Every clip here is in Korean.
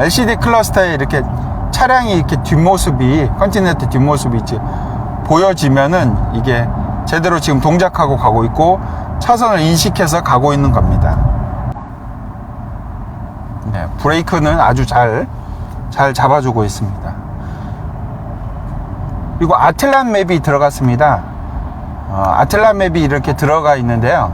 LCD 클러스터에 이렇게 차량이 이렇게 뒷모습이, 컨티넨탈 뒷모습이 이제 보여지면은 이게 제대로 지금 동작하고 가고 있고 차선을 인식해서 가고 있는 겁니다. 네, 브레이크는 아주 잘 잡아주고 있습니다. 그리고 아틀란 맵이 들어갔습니다. 아틀란 맵이 이렇게 들어가 있는데요.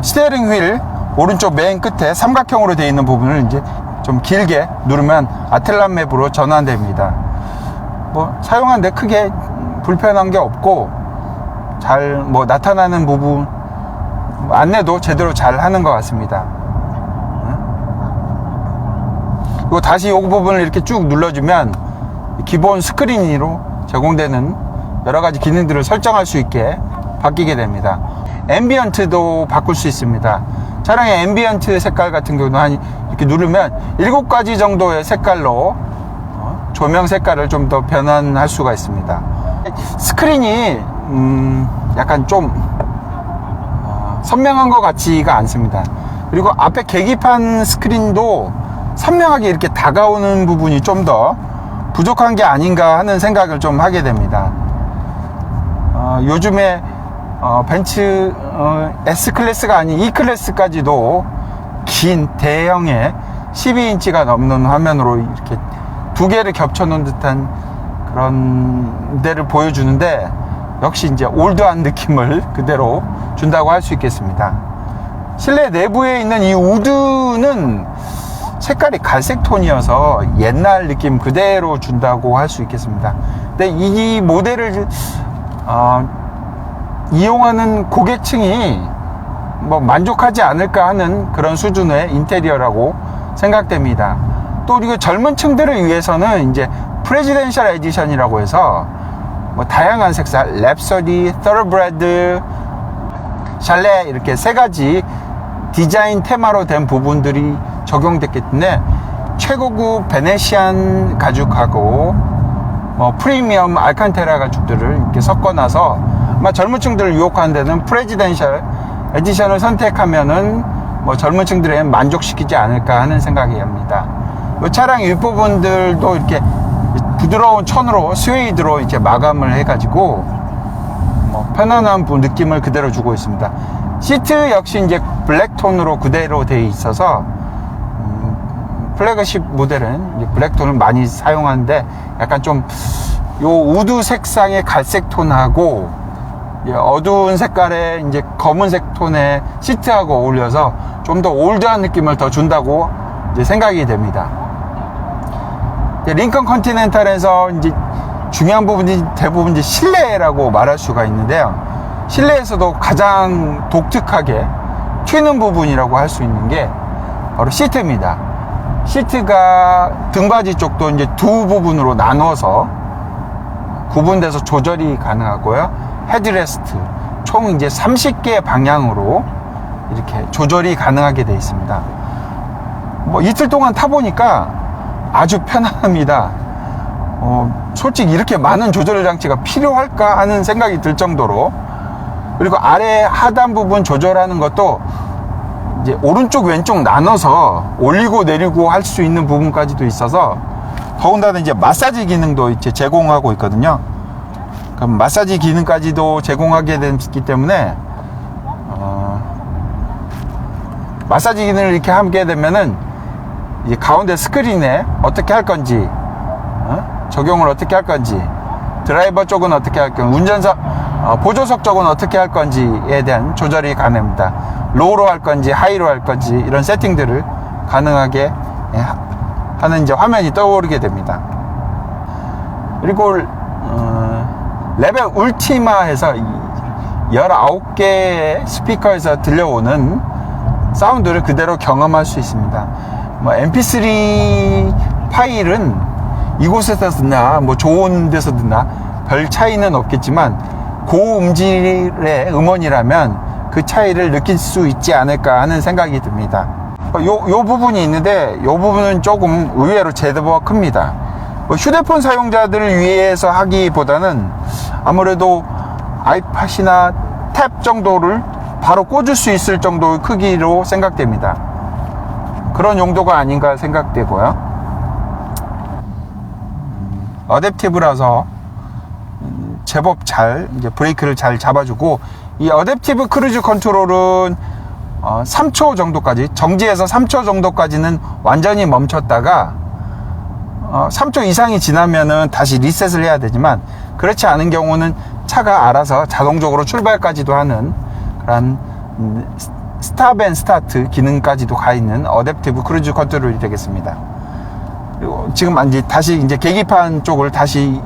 스티어링 휠 오른쪽 맨 끝에 삼각형으로 되어 있는 부분을 이제 좀 길게 누르면 아틀란 맵으로 전환됩니다. 사용하는데 크게 불편한 게 없고 잘 나타나는 부분 안내도 제대로 잘 하는 것 같습니다. 그리고 다시 이 부분을 이렇게 쭉 눌러주면 기본 스크린으로 제공되는 여러가지 기능들을 설정할 수 있게 바뀌게 됩니다. 앰비언트도 바꿀 수 있습니다. 차량의 앰비언트 색깔 같은 경우는 이렇게 누르면 7가지 정도의 색깔로 조명 색깔을 좀 더 변환할 수가 있습니다. 스크린이 약간 좀 선명한 것 같지가 않습니다. 그리고 앞에 계기판 스크린도 선명하게 이렇게 다가오는 부분이 좀 더 부족한 게 아닌가 하는 생각을 좀 하게 됩니다. 요즘에 벤츠 S클래스가 아닌 E클래스까지도 긴 대형의 12인치가 넘는 화면으로 이렇게 두 개를 겹쳐 놓은 듯한 그런 데를 보여주는데 역시 이제 올드한 느낌을 그대로 준다고 할 수 있겠습니다. 실내 내부에 있는 이 우드는 색깔이 갈색 톤이어서 옛날 느낌 그대로 준다고 할 수 있겠습니다. 근데 이 모델을 이용하는 고객층이 만족하지 않을까 하는 그런 수준의 인테리어라고 생각됩니다. 또 그리고 젊은 층들을 위해서는 이제 프레지덴셜 에디션이라고 해서 다양한 색깔, 랩소디, thoroughbred, 샬레 이렇게 3가지 디자인 테마로 된 부분들이 적용됐기 때문에 최고급 베네시안 가죽하고 프리미엄 알칸테라 가죽들을 이렇게 섞어놔서 아마 젊은 층들을 유혹하는 데는 프레지덴셜 에디션을 선택하면은 젊은 층들에 만족시키지 않을까 하는 생각이 듭니다. 차량 윗부분들도 이렇게 부드러운 천으로 스웨이드로 이렇게 마감을 해가지고 편안한 느낌을 그대로 주고 있습니다. 시트 역시 이제 블랙톤으로 그대로 되어 있어서 플래그십 모델은 이제 블랙톤을 많이 사용하는데 약간 좀 요 우드 색상의 갈색 톤하고 어두운 색깔의 이제 검은색 톤의 시트하고 어울려서 좀 더 올드한 느낌을 더 준다고 이제 생각이 됩니다. 링컨 컨티넨탈에서 이제 중요한 부분이 대부분 이제 실내라고 말할 수가 있는데요. 실내에서도 가장 독특하게 튀는 부분이라고 할 수 있는 게 바로 시트입니다. 시트가 등받이 쪽도 이제 두 부분으로 나눠서 구분돼서 조절이 가능하고요. 헤드레스트 총 이제 30개 방향으로 이렇게 조절이 가능하게 되어 있습니다. 이틀 동안 타보니까 아주 편안합니다. 솔직히 이렇게 많은 조절 장치가 필요할까 하는 생각이 들 정도로, 그리고 아래 하단 부분 조절하는 것도 이제 오른쪽 왼쪽 나눠서 올리고 내리고 할 수 있는 부분까지도 있어서, 더군다나 이제 마사지 기능도 이제 제공하고 있거든요. 그럼 마사지 기능까지도 제공하게 됐기 때문에 마사지 기능을 이렇게 하게 되면은 이 가운데 스크린에 어떻게 할 건지, 적용을 어떻게 할 건지, 드라이버 쪽은 어떻게 할 건지, 운전석 보조석 쪽은 어떻게 할 건지에 대한 조절이 가능합니다. 로우로 할 건지 하이로 할 건지 이런 세팅들을 가능하게 하는 이제 화면이 떠오르게 됩니다. 그리고 레벨 울티마에서 19개의 스피커에서 들려오는 사운드를 그대로 경험할 수 있습니다. mp3 파일은 이곳에서 듣나 좋은 데서 듣나 별 차이는 없겠지만 고음질의 음원이라면 그 차이를 느낄 수 있지 않을까 하는 생각이 듭니다. 요 부분이 있는데 요 부분은 조금 의외로 제법 큽니다. 휴대폰 사용자들을 위해서 하기보다는 아무래도 아이팟이나 탭 정도를 바로 꽂을 수 있을 정도의 크기로 생각됩니다. 그런 용도가 아닌가 생각되고요. 어댑티브라서 제법 잘 이제 브레이크를 잘 잡아주고, 이 어댑티브 크루즈 컨트롤은 3초 정도까지, 정지해서 3초 정도까지는 완전히 멈췄다가 3초 이상이 지나면은 다시 리셋을 해야 되지만, 그렇지 않은 경우는 차가 알아서 자동적으로 출발까지도 하는 그런 스탑 앤 스타트 기능까지도 가 있는 어댑티브 크루즈 컨트롤이 되겠습니다. 그리고 지금 이제 다시 이제 계기판 쪽을 다시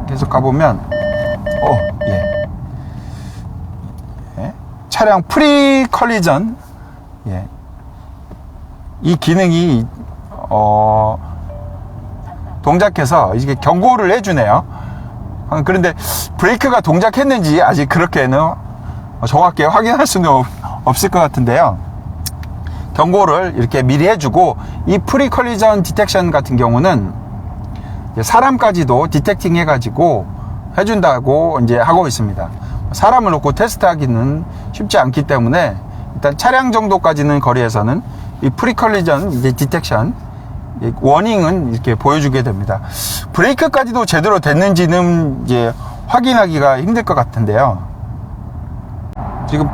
계속 가보면, 예. 차량 프리 컬리전, 예. 이 기능이 동작해서 이게 경고를 해주네요. 그런데 브레이크가 동작했는지 아직 그렇게는 정확히 확인할 수는 없을 것 같은데요. 경고를 이렇게 미리 해주고, 이 프리 컬리전 디텍션 같은 경우는 사람까지도 디텍팅 해가지고 해준다고 이제 하고 있습니다. 사람을 놓고 테스트하기는 쉽지 않기 때문에 일단 차량 정도까지는 거리에서는 이 프리 컬리전 이제 디텍션 워닝은 이렇게 보여주게 됩니다. 브레이크까지도 제대로 됐는지는 이제 확인하기가 힘들 것 같은데요. 지금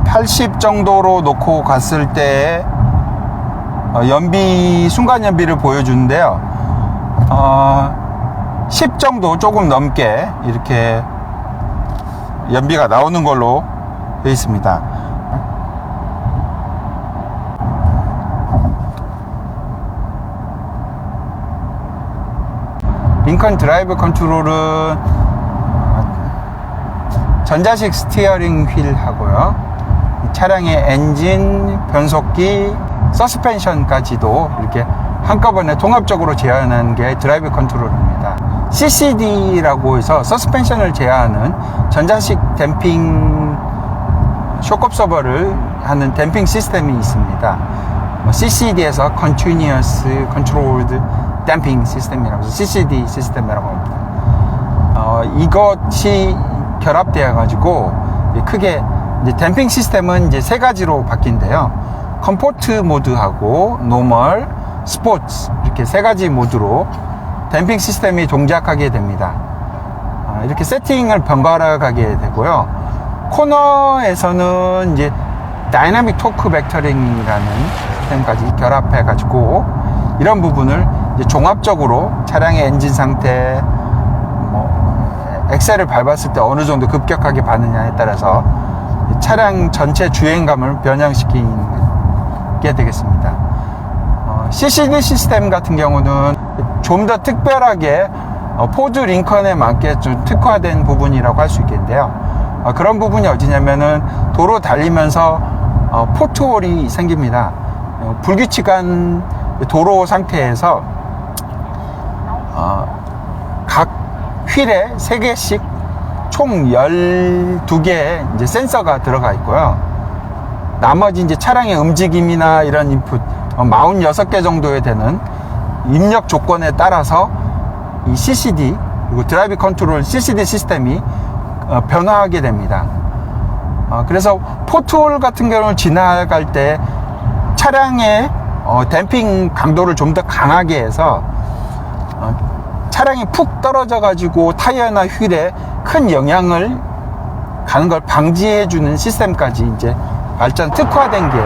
80 정도로 놓고 갔을 때 연비, 순간 연비를 보여주는데요. 10 정도 조금 넘게 이렇게 연비가 나오는 걸로 되어 있습니다. 링컨 드라이브 컨트롤은 전자식 스티어링 휠 하고요, 차량의 엔진, 변속기, 서스펜션까지도 이렇게 한꺼번에 통합적으로 제어하는 게 드라이브 컨트롤입니다. CCD라고 해서 서스펜션을 제어하는 전자식 댐핑 쇼크 업서버를 하는 댐핑 시스템이 있습니다. CCD에서 Continuous Controlled Damping System이라고 해서 CCD 시스템이라고 합니다. 이것이 결합되어 가지고 크게 이제 댐핑 시스템은 이제 세 가지로 바뀐데요. 컴포트 모드하고 노멀, 스포츠, 이렇게 세 가지 모드로 댐핑 시스템이 동작하게 됩니다. 이렇게 세팅을 번갈아 가게 되고요. 코너에서는 이제 다이나믹 토크 벡터링이라는 시스템까지 결합해 가지고 이런 부분을 이제 종합적으로 차량의 엔진 상태, 엑셀을 밟았을 때 어느 정도 급격하게 받느냐에 따라서 차량 전체 주행감을 변형시키게 되겠습니다. CCD 시스템 같은 경우는 좀 더 특별하게 포드 링컨에 맞게 좀 특화된 부분이라고 할 수 있겠는데요. 그런 부분이 어디냐면은 도로 달리면서 포트홀이 생깁니다. 불규칙한 도로 상태에서 각 휠에 3개씩 총 12개의 이제 센서가 들어가 있고요. 나머지 이제 차량의 움직임이나 이런 인풋 46개 정도에 되는 입력 조건에 따라서 이 CCD 그리고 드라이브 컨트롤 CCD 시스템이 변화하게 됩니다. 그래서 포트홀 같은 경우를 지나갈 때 차량의 댐핑 강도를 좀 더 강하게 해서 차량이 푹 떨어져 가지고 타이어나 휠에 큰 영향을 가는 걸 방지해 주는 시스템까지 이제 발전 특화된 게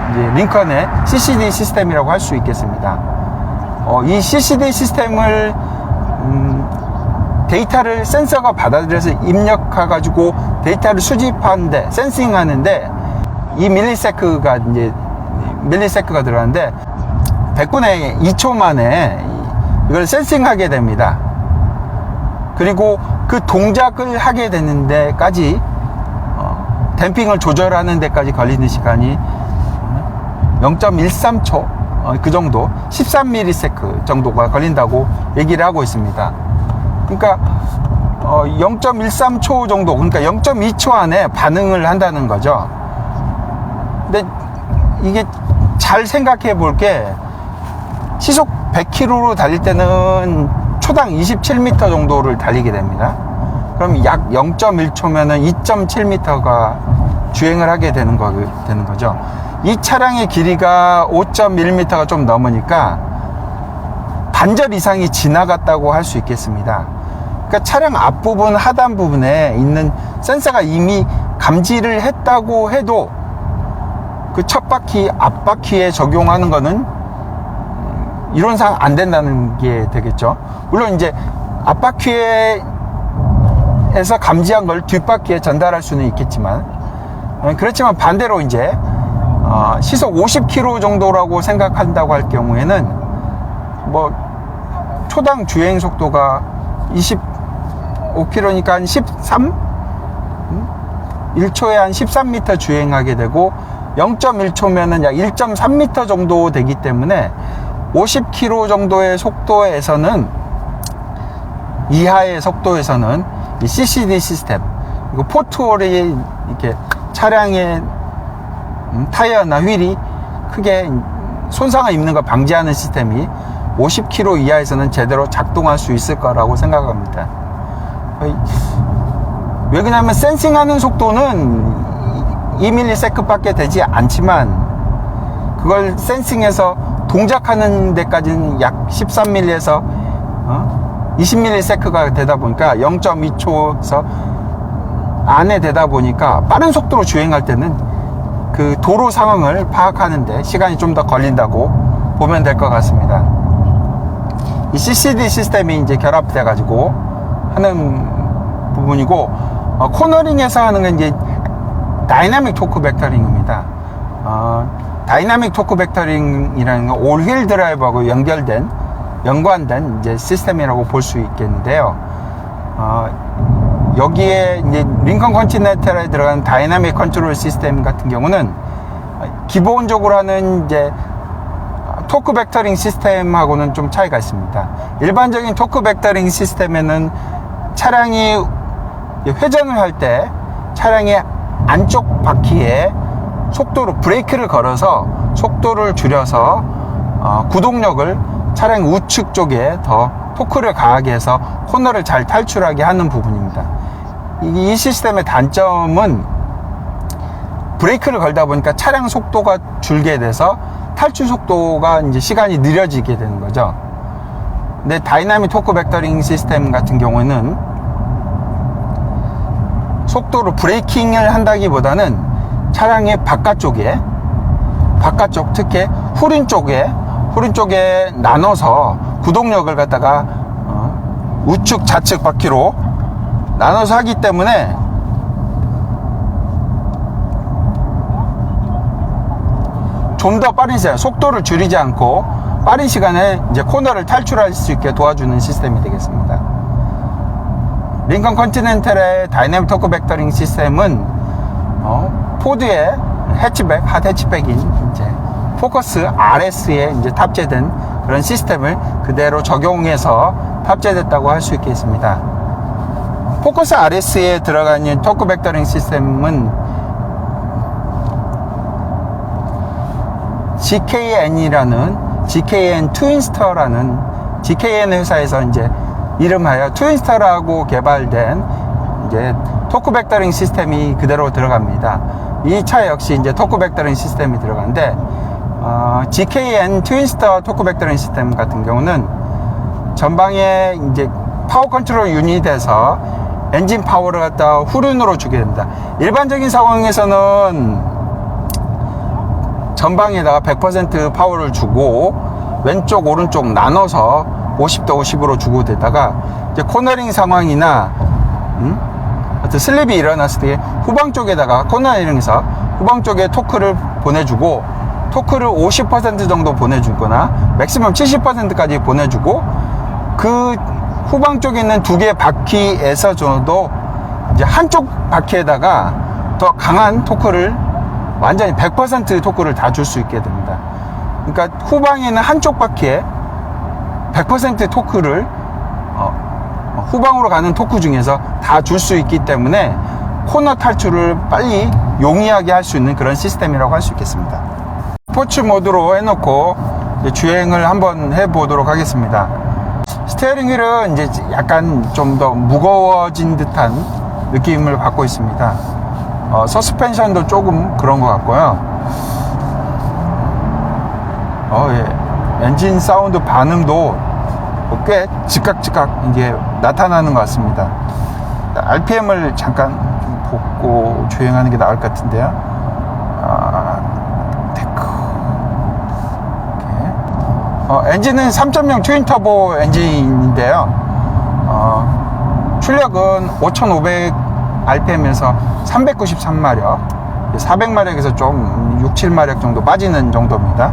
이 링컨의 CCD 시스템이라고 할 수 있겠습니다. 이 CCD 시스템을 데이터를 센서가 받아들여서 입력해 가지고 데이터를 수집하는데, 센싱하는데 이 밀리세크가 들어가는데 100분의 2초 만에 이걸 센싱하게 됩니다. 그리고 그 동작을 하게 되는 데까지 댐핑을 조절하는 데까지 걸리는 시간이 0.13초 그 정도, 13ms 정도가 걸린다고 얘기를 하고 있습니다. 그러니까 0.13초 정도, 그러니까 0.2초 안에 반응을 한다는 거죠. 근데 이게 잘 생각해 볼 게, 시속 100km로 달릴 때는 초당 27m 정도를 달리게 됩니다. 그럼 약 0.1초면은 2.7m가 주행을 하게 되는 거죠. 이 차량의 길이가 5.1m가 좀 넘으니까 반절 이상이 지나갔다고 할 수 있겠습니다. 그러니까 차량 앞부분, 하단 부분에 있는 센서가 이미 감지를 했다고 해도 그 첫 바퀴, 앞바퀴에 적용하는 거는 이론상 안 된다는 게 되겠죠. 물론 이제 앞바퀴에서 감지한 걸 뒷바퀴에 전달할 수는 있겠지만, 그렇지만 반대로 이제 시속 50km 정도라고 생각한다고 할 경우에는 뭐 초당 주행 속도가 25km니까 한 1초에 한 13m 주행하게 되고 0.1초면은 약 1.3m 정도 되기 때문에 50km 정도의 속도에서는, 이하의 속도에서는 이 CCD 시스템, 그리고 포트홀이 이렇게 차량의 타이어나 휠이 크게 손상을 입는 걸 방지하는 시스템이 50km 이하에서는 제대로 작동할 수 있을 거라고 생각합니다. 왜 그러냐면 센싱하는 속도는 2ms 밖에 되지 않지만 그걸 센싱해서 동작하는 데까지는 약 13mm에서 20ms가 되다 보니까 0.2초에서 안에 되다 보니까 빠른 속도로 주행할 때는 그 도로 상황을 파악하는데 시간이 좀 더 걸린다고 보면 될 것 같습니다. 이 CCD 시스템이 이제 결합돼 가지고 하는 부분이고, 코너링에서 하는 건 이제 다이나믹 토크 벡터링입니다. 다이나믹 토크 벡터링이라는 건 올 휠 드라이브하고 연관된 이제 시스템이라고 볼 수 있겠는데요. 여기에 이제 링컨 컨티넨탈에 들어간 다이나믹 컨트롤 시스템 같은 경우는 기본적으로 하는 이제 토크 벡터링 시스템하고는 좀 차이가 있습니다. 일반적인 토크 벡터링 시스템에는 차량이 회전을 할 때 차량의 안쪽 바퀴에 속도로 브레이크를 걸어서 속도를 줄여서 구동력을 차량 우측 쪽에 더 토크를 가하게 해서 코너를 잘 탈출하게 하는 부분입니다. 이 시스템의 단점은 브레이크를 걸다 보니까 차량 속도가 줄게 돼서 탈출 속도가 이제 시간이 느려지게 되는 거죠. 근데 다이나믹 토크 벡터링 시스템 같은 경우에는 속도로 브레이킹을 한다기보다는 차량의 바깥쪽, 특히 후륜 쪽에 나눠서 구동력을 갖다가 우측 좌측 바퀴로 나눠서 하기 때문에 좀 더 빠른 시간, 속도를 줄이지 않고 빠른 시간에 이제 코너를 탈출할 수 있게 도와주는 시스템이 되겠습니다. 링컨 컨티넨탈의 다이내믹 토크 벡터링 시스템은 포드의 해치백, 핫 해치백인 이제 포커스 RS에 이제 탑재된 그런 시스템을 그대로 적용해서 탑재됐다고 할 수 있겠습니다. 포커스 RS에 들어가 있는 토크 벡터링 시스템은 GKN 트윈스터라는 GKN 회사에서 이제 이름하여 트윈스터라고 개발된 이제 토크 벡터링 시스템이 그대로 들어갑니다. 이 차 역시 이제 토크 벡터링 시스템이 들어가는데, GKN 트윈스터 토크 벡터링 시스템 같은 경우는 전방에 이제 파워 컨트롤 유닛에서 엔진 파워를 갖다 후륜으로 주게 됩니다. 일반적인 상황에서는 전방에다가 100% 파워를 주고 왼쪽 오른쪽 나눠서 50대 50으로 주고 되다가 이제 코너링 상황이나 어떤 슬립이 일어났을 때 후방 쪽에다가 코너링에서 후방 쪽에 토크를 보내주고 토크를 50% 정도 보내주거나 맥시멈 70%까지 보내주고 그 후방 쪽에 있는 두 개의 바퀴에서 저도 이제 한쪽 바퀴에다가 더 강한 토크를 완전히 100% 토크를 다 줄 수 있게 됩니다. 그러니까 후방에 있는 한쪽 바퀴에 100% 토크를 후방으로 가는 토크 중에서 다 줄 수 있기 때문에 코너 탈출을 빨리 용이하게 할 수 있는 그런 시스템이라고 할 수 있겠습니다. 스포츠 모드로 해놓고 주행을 한번 해보도록 하겠습니다. 스티어링 휠은 이제 약간 좀 더 무거워진 듯한 느낌을 받고 있습니다. 서스펜션도 조금 그런 것 같고요. 예. 엔진 사운드 반응도 꽤 즉각 이게 나타나는 것 같습니다. RPM을 잠깐 좀 보고 주행하는 게 나을 것 같은데요. 테크. 엔진은 3.0 트윈 터보 엔진인데요. 출력은 5,500 RPM에서 393마력, 400마력에서 좀 6, 7마력 정도 빠지는 정도입니다.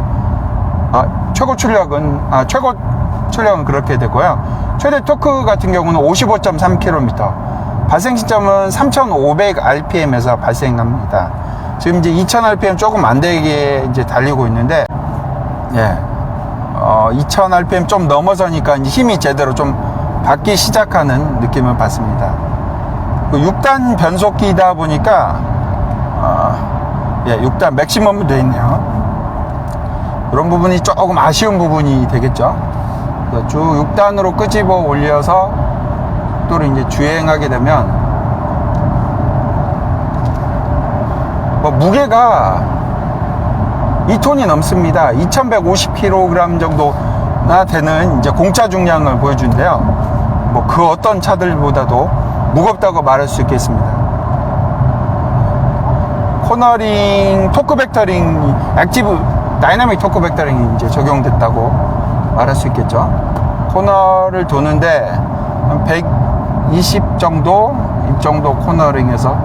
최고 출력은 그렇게 되고요. 최대 토크 같은 경우는 55.3km, 발생 시점은 3,500 RPM에서 발생합니다. 지금 이제 2,000 RPM 조금 안 되게 이제 달리고 있는데, 2,000 RPM 좀 넘어서니까 이제 힘이 제대로 좀 받기 시작하는 느낌을 받습니다. 6단 변속기다 보니까 6단 맥시멈으로 되어 있네요. 그런 부분이 조금 아쉬운 부분이 되겠죠. 쭉 6단으로 끄집어 올려서 또 이제 주행하게 되면 무게가 2톤이 넘습니다. 2150kg 정도나 되는 이제 공차 중량을 보여주는데요. 그 어떤 차들보다도 무겁다고 말할 수 있겠습니다. 코너링, 토크 벡터링, 액티브 다이나믹 토크 벡터링이 이제 적용됐다고 말할 수 있겠죠. 코너를 도는데 한 120 정도, 이 정도 코너링에서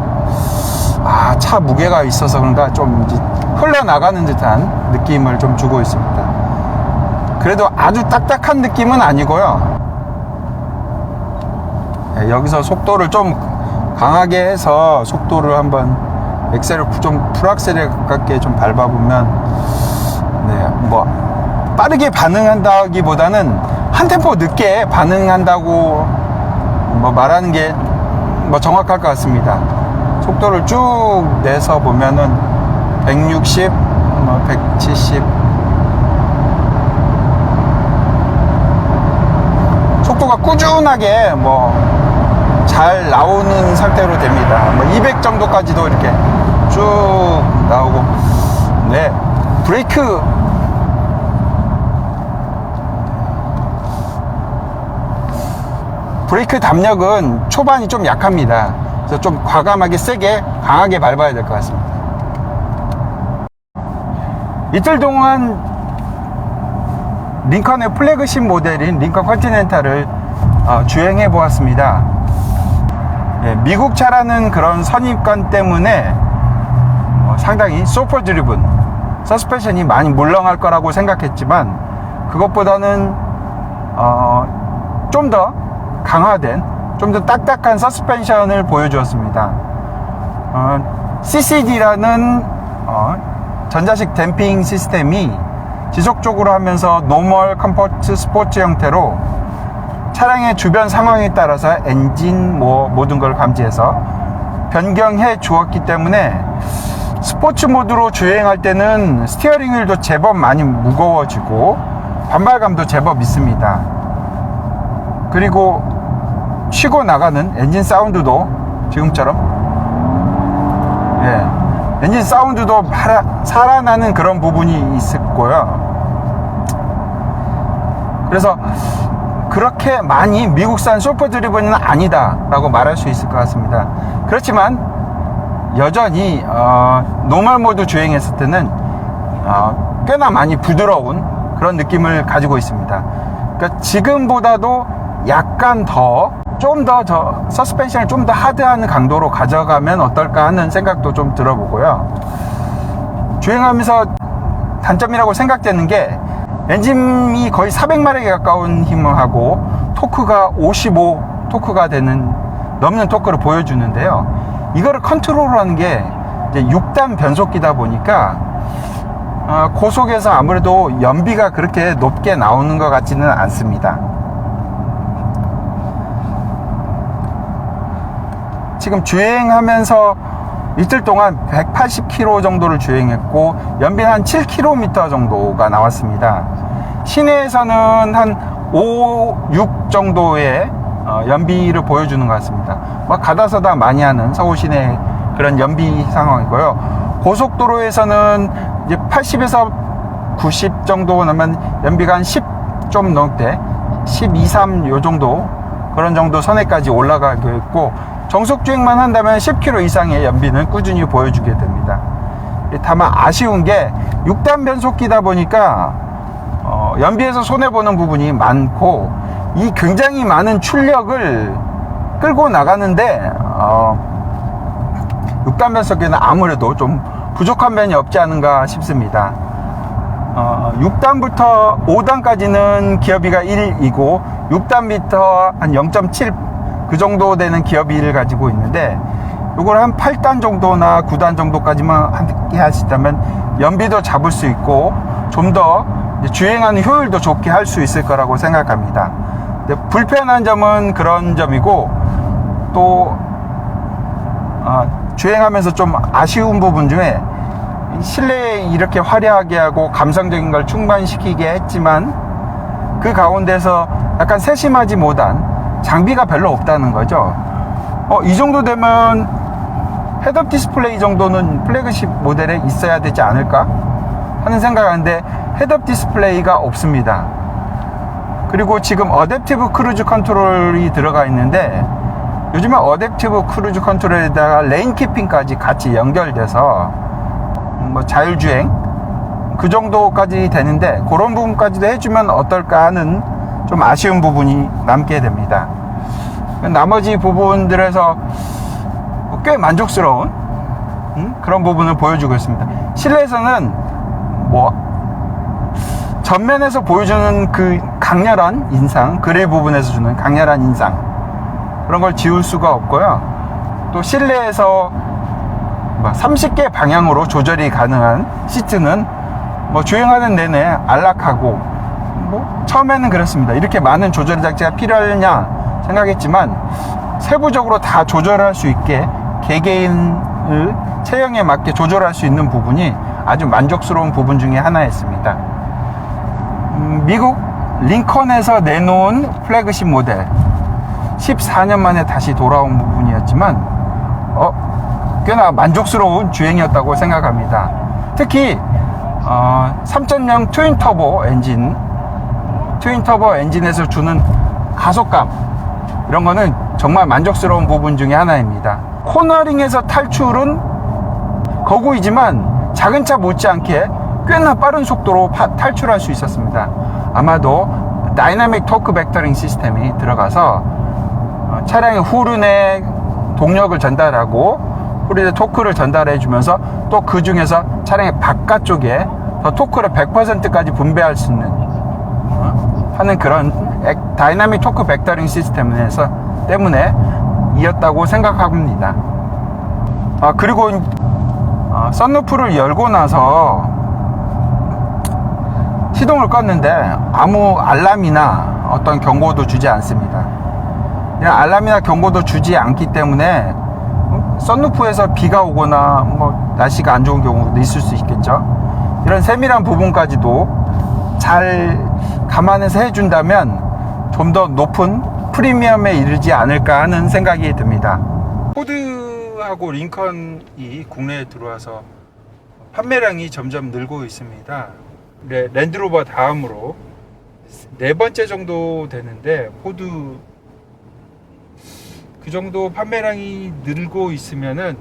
차 무게가 있어서 그런가 좀 이제 흘러나가는 듯한 느낌을 좀 주고 있습니다. 그래도 아주 딱딱한 느낌은 아니고요. 여기서 속도를 좀 강하게 해서 속도를 한번 엑셀을 좀 풀악셀에 가깝게 좀 밟아보면 빠르게 반응한다기보다는 한 템포 늦게 반응한다고 말하는 게 정확할 것 같습니다. 속도를 쭉 내서 보면은 160, 170 속도가 꾸준하게 잘 나오는 상태로 됩니다. 200 정도까지도 이렇게 쭉 나오고, 브레이크 담력은 초반이 좀 약합니다. 그래서 좀 과감하게 세게 강하게 밟아야 될 것 같습니다. 이틀 동안 링컨의 플래그십 모델인 링컨 컨티넨탈을 주행해 보았습니다. 미국 차라는 그런 선입관 때문에 상당히 소프 드리븐, 서스펜션이 많이 물렁할 거라고 생각했지만 그것보다는 좀 더 강화된, 좀 더 딱딱한 서스펜션을 보여주었습니다. CCD라는 전자식 댐핑 시스템이 지속적으로 하면서 노멀, 컴포트, 스포츠 형태로 차량의 주변 상황에 따라서 엔진 모든 걸 감지해서 변경해 주었기 때문에 스포츠 모드로 주행할 때는 스티어링 휠도 제법 많이 무거워지고 반발감도 제법 있습니다. 그리고 치고 나가는 엔진 사운드도 지금처럼 엔진 사운드도 살아나는 그런 부분이 있었고요. 그래서 그렇게 많이 미국산 소프 드리븐은 아니다 라고 말할 수 있을 것 같습니다. 그렇지만 여전히 노멀 모드 주행했을 때는 꽤나 많이 부드러운 그런 느낌을 가지고 있습니다. 그러니까 지금보다도 약간 좀 더 서스펜션을 좀 더 하드한 강도로 가져가면 어떨까 하는 생각도 좀 들어보고요. 주행하면서 단점이라고 생각되는 게 엔진이 거의 400마력에 가까운 힘을 하고 토크가 55 토크가 넘는 토크를 보여주는데요. 이거를 컨트롤하는 게 이제 6단 변속기다 보니까 고속에서 아무래도 연비가 그렇게 높게 나오는 것 같지는 않습니다. 지금 주행하면서 이틀 동안 180km 정도를 주행했고 연비는 한 7km 정도가 나왔습니다. 시내에서는 한 5, 6 정도의 연비를 보여주는 것 같습니다. 가다서다 많이 하는 서울 시내 그런 연비 상황이고요. 고속도로에서는 이제 80에서 90 정도 나면 연비가 한 10 좀 넘게 12, 3 요 정도 그런 정도 선에까지 올라가고 있고, 정속 주행만 한다면 10km 이상의 연비는 꾸준히 보여주게 됩니다. 다만 아쉬운 게 6단 변속기다 보니까 연비에서 손해보는 부분이 많고, 이 굉장히 많은 출력을 끌고 나가는데 6단 변속기는 아무래도 좀 부족한 면이 없지 않은가 싶습니다. 6단부터 5단까지는 기어비가 1이고 6단부터 한 0.7 그 정도 되는 기어비를 가지고 있는데, 이걸 한 8단 정도나 9단 정도까지만 함께 하시다면 연비도 잡을 수 있고 좀 더 주행하는 효율도 좋게 할 수 있을 거라고 생각합니다. 근데 불편한 점은 그런 점이고, 또 주행하면서 좀 아쉬운 부분 중에 실내에 이렇게 화려하게 하고 감성적인 걸 충만시키게 했지만 그 가운데서 약간 세심하지 못한 장비가 별로 없다는 거죠. 이 정도 되면 헤드업 디스플레이 정도는 플래그십 모델에 있어야 되지 않을까 하는 생각하는데, 헤드업 디스플레이가 없습니다. 그리고 지금 어댑티브 크루즈 컨트롤이 들어가 있는데, 요즘에 어댑티브 크루즈 컨트롤에다가 레인 키핑까지 같이 연결돼서 뭐 자율주행 그 정도까지 되는데, 그런 부분까지도 해주면 어떨까 하는 좀 아쉬운 부분이 남게 됩니다. 나머지 부분들에서 꽤 만족스러운 그런 부분을 보여주고 있습니다. 실내에서는 뭐 전면에서 보여주는 그 강렬한 인상, 그릴 부분에서 주는 강렬한 인상, 그런 걸 지울 수가 없고요. 또 실내에서 30개 방향으로 조절이 가능한 시트는 뭐 주행하는 내내 안락하고, 뭐 처음에는 그렇습니다. 이렇게 많은 조절 장치가 필요하냐 생각했지만 세부적으로 다 조절할 수 있게 개개인의 체형에 맞게 조절할 수 있는 부분이 아주 만족스러운 부분 중에 하나였습니다. 미국 링컨에서 내놓은 플래그십 모델, 14년 만에 다시 돌아온 부분이었지만 꽤나 만족스러운 주행이었다고 생각합니다. 특히 3.0 트윈 터보 엔진에서 주는 가속감, 이런 거는 정말 만족스러운 부분 중에 하나입니다. 코너링에서 탈출은 거구이지만 작은 차 못지않게 꽤나 빠른 속도로 탈출할 수 있었습니다. 아마도 다이나믹 토크 벡터링 시스템이 들어가서 차량의 후륜에 동력을 전달하고 후륜에 토크를 전달해 주면서, 또 그 중에서 차량의 바깥쪽에 더 토크를 100%까지 분배할 수 있는 하는 그런 다이나믹 토크 벡터링 시스템에서 때문에 이었다고 생각합니다. 그리고 썬루프를 열고 나서 시동을 껐는데 아무 알람이나 어떤 경고도 주지 않습니다. 그냥 알람이나 경고도 주지 않기 때문에 썬루프에서 비가 오거나 뭐 날씨가 안 좋은 경우도 있을 수 있겠죠. 이런 세밀한 부분까지도 잘 감안해서 해준다면 좀 더 높은 프리미엄에 이르지 않을까 하는 생각이 듭니다. 포드하고 링컨이 국내에 들어와서 판매량이 점점 늘고 있습니다. 랜드로버 다음으로 4번째 정도 되는데, 포드 그 정도 판매량이 늘고 있으면은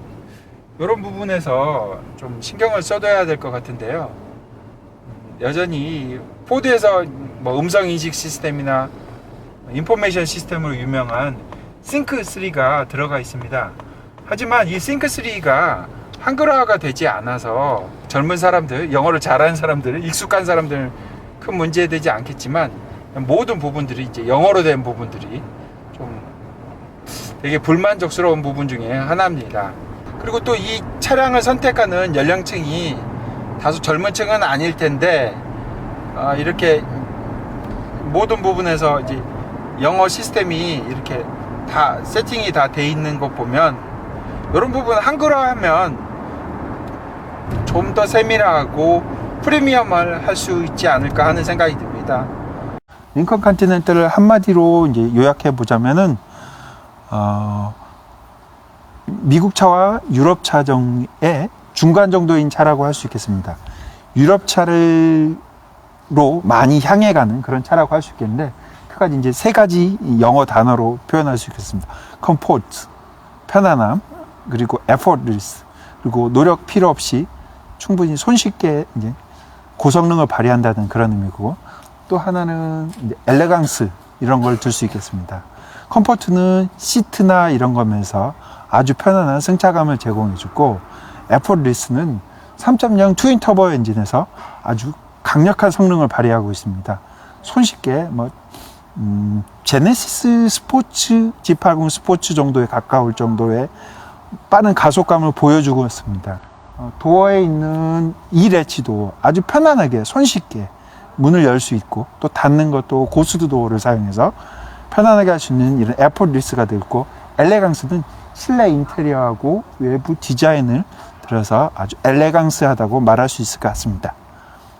이런 부분에서 좀 신경을 써둬야 될 것 같은데요. 여전히 포드에서 뭐 음성인식 시스템이나 인포메이션 시스템으로 유명한 싱크3가 들어가 있습니다. 하지만 이 싱크3가 한글화가 되지 않아서 젊은 사람들, 영어를 잘하는 사람들, 익숙한 사람들 큰 문제 되지 않겠지만, 모든 부분들이 이제 영어로 된 부분들이 좀 되게 불만족스러운 부분 중에 하나입니다. 그리고 또 이 차량을 선택하는 연령층이 다소 젊은 층은 아닐 텐데, 이렇게 모든 부분에서 이제 영어 시스템이 이렇게 다 세팅이 다 돼 있는 것 보면, 이런 부분 한글화하면 좀 더 세밀하고 프리미엄을 할 수 있지 않을까 하는 생각이 듭니다. 링컨 컨티넨탈을 한마디로 이제 요약해 보자면은 미국 차와 유럽 차종의 중간 정도인 차라고 할 수 있겠습니다. 유럽 차로 많이 향해가는 그런 차라고 할 수 있겠는데, 크게 이제 세 가지 영어 단어로 표현할 수 있겠습니다. 컴포트, 편안함, 그리고 effortless, 그리고 노력 필요 없이 충분히 손쉽게 이제 고성능을 발휘한다는 그런 의미고, 또 하나는 이제 엘레강스, 이런 걸 들 수 있겠습니다. 컴포트는 시트나 이런 거면서 아주 편안한 승차감을 제공해주고, effortless는 3.0 트윈 터보 엔진에서 아주 강력한 성능을 발휘하고 있습니다. 손쉽게 제네시스 스포츠, G80 스포츠 정도에 가까울 정도의 빠른 가속감을 보여주고 있습니다. 도어에 있는 이 레치도 아주 편안하게 손쉽게 문을 열 수 있고, 또 닫는 것도 고스트 도어를 사용해서 편안하게 할 수 있는 이런 에포리스가 되고, 엘레강스는 실내 인테리어하고 외부 디자인을 들어서 아주 엘레강스하다고 말할 수 있을 것 같습니다.